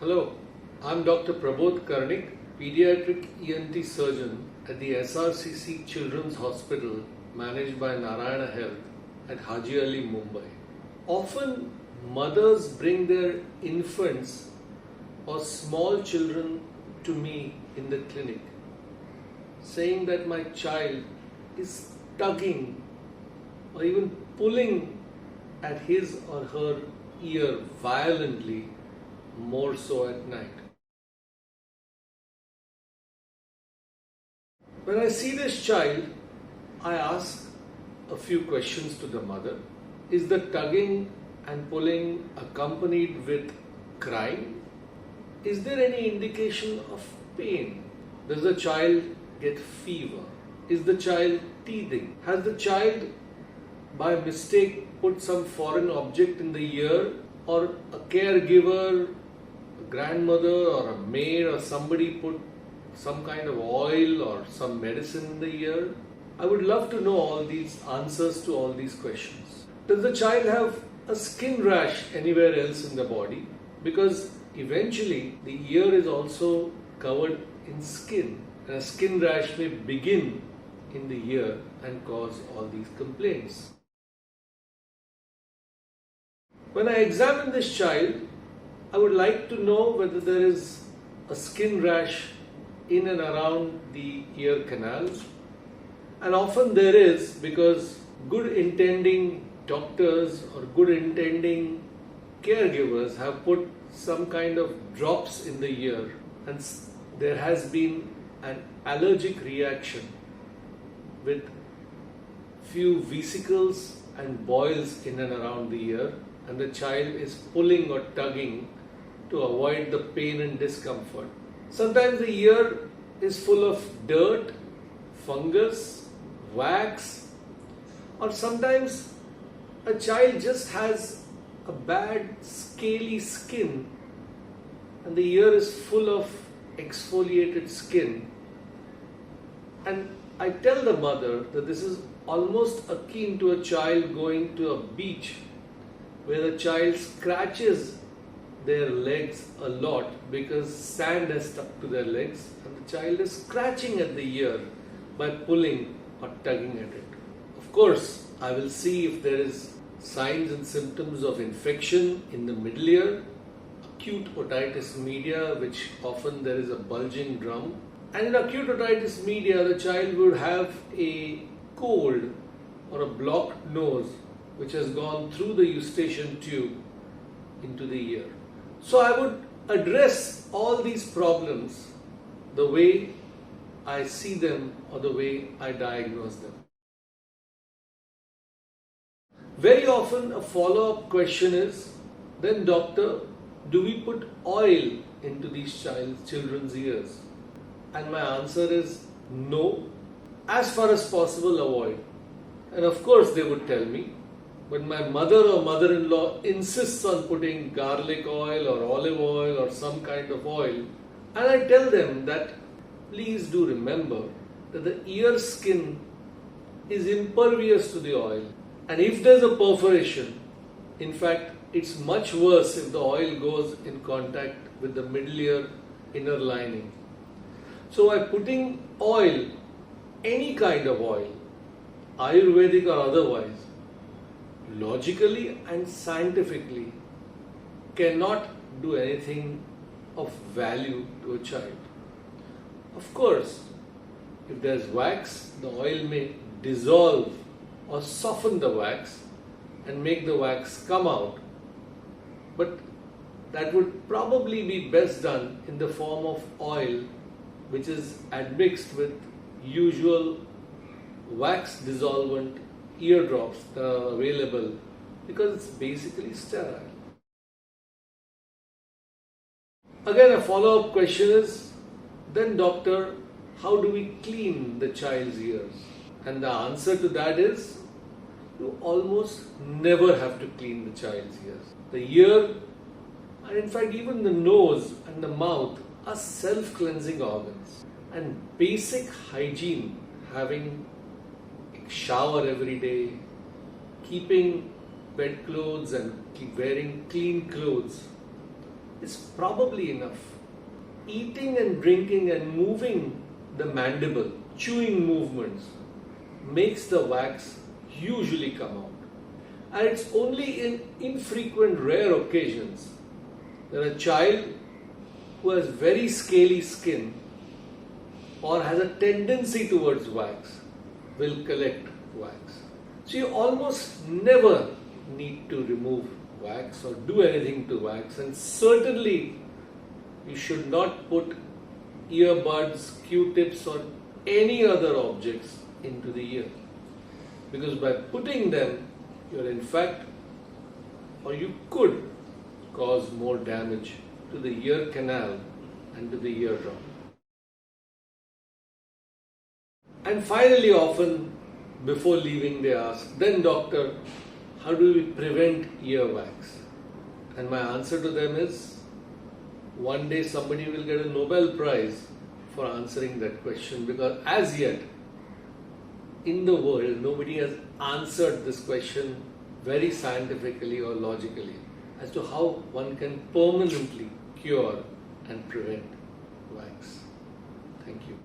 Hello, I'm Dr. Prabodh Karnik, pediatric ENT surgeon at the SRCC Children's Hospital managed by Narayana Health at Haji Ali, Mumbai. Often, mothers bring their infants or small children to me in the clinic, saying that my child is tugging or even pulling at his or her ear violently, more so at night. When I see this child, I ask a few questions to the mother. Is the tugging and pulling accompanied with crying? Is there any indication of pain? Does the child get fever? Is the child teething? Has the child by mistake put some foreign object in the ear, or a caregiver, a grandmother or a maid or somebody put some kind of oil or some medicine in the ear? I would love to know all these answers to all these questions. Does the child have a skin rash anywhere else in the body? Because eventually the ear is also covered in skin, and a skin rash may begin in the ear and cause all these complaints. When I examine this child, I would like to know whether there is a skin rash in and around the ear canal. And often there is, because good intending doctors or good intending caregivers have put some kind of drops in the ear, and there has been an allergic reaction with few vesicles and boils in and around the ear, and the child is pulling or tugging to avoid the pain and discomfort. Sometimes the ear is full of dirt, fungus, wax, or sometimes a child just has a bad scaly skin and the ear is full of exfoliated skin. And I tell the mother that this is almost akin to a child going to a beach where the child scratches their legs a lot because sand has stuck to their legs, and the child is scratching at the ear by pulling or tugging at it. Of course, I will see if there is signs and symptoms of infection in the middle ear, acute otitis media, which often there is a bulging drum. And in acute otitis media, the child would have a cold or a blocked nose which has gone through the eustachian tube into the ear. So I would address all these problems the way I see them or the way I diagnose them. Very often a follow-up question is, then doctor, do we put oil into these children's ears? And my answer is no. As far as possible, avoid. And of course they would tell me, but my mother or mother-in-law insists on putting garlic oil or olive oil or some kind of oil. And I tell them that please do remember that the ear skin is impervious to the oil. And if there's a perforation, in fact, it's much worse if the oil goes in contact with the middle ear inner lining. So by putting oil, any kind of oil, Ayurvedic or otherwise, logically and scientifically cannot do anything of value to a child. Of course, if there's wax, the oil may dissolve or soften the wax and make the wax come out. But that would probably be best done in the form of oil which is admixed with usual wax dissolvent eardrops that are available, because it's basically sterile. Again, a follow-up question is, then doctor, how do we clean the child's ears? And the answer to that is, you almost never have to clean the child's ears. The ear, and in fact even the nose and the mouth, are self-cleansing organs. And basic hygiene, having a shower every day, keeping bedclothes and wearing clean clothes, is probably enough. Eating and drinking and moving the mandible, chewing movements, makes the wax usually come out. And it's only in infrequent, rare occasions that a child who has very scaly skin or has a tendency towards wax will collect wax. So you almost never need to remove wax or do anything to wax, and certainly you should not put earbuds, Q-tips or any other objects into the ear, because by putting them you're in fact, or you could cause more damage to the ear canal and to the eardrum. And finally, often before leaving they ask, then doctor, how do we prevent earwax? And my answer to them is, one day somebody will get a Nobel Prize for answering that question, because as yet in the world nobody has answered this question very scientifically or logically as to how one can permanently cure and prevent wax. Thank you.